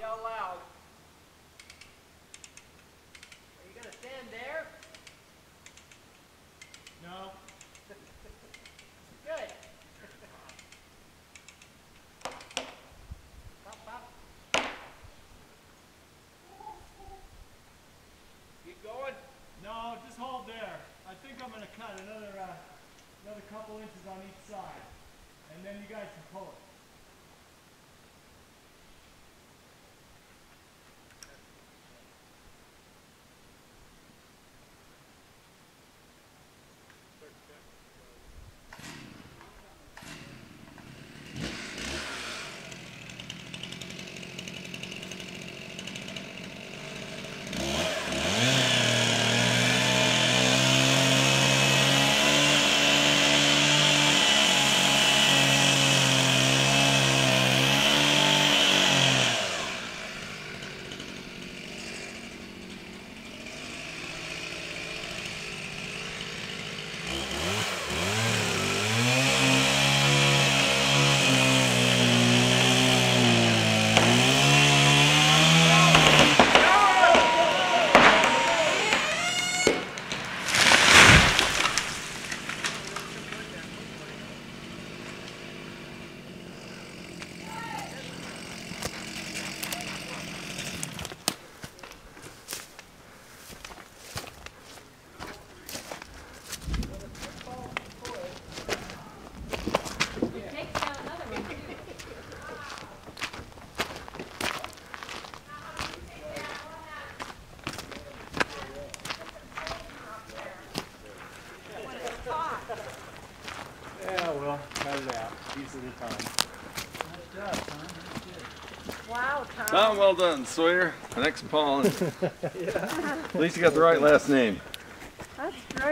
yell loud. Are you going to stand there? No. Good. Pop, pop. Keep going? No, just hold there. I think I'm going to cut another couple inches on each side. And then you guys can pull it. Yeah, well, cut it out. Piece at a time. Nice job, Tom. That's good. Wow, Tom. Tom, well done, Sawyer. The next Paul. Yeah. At least you got the right last name. That's great.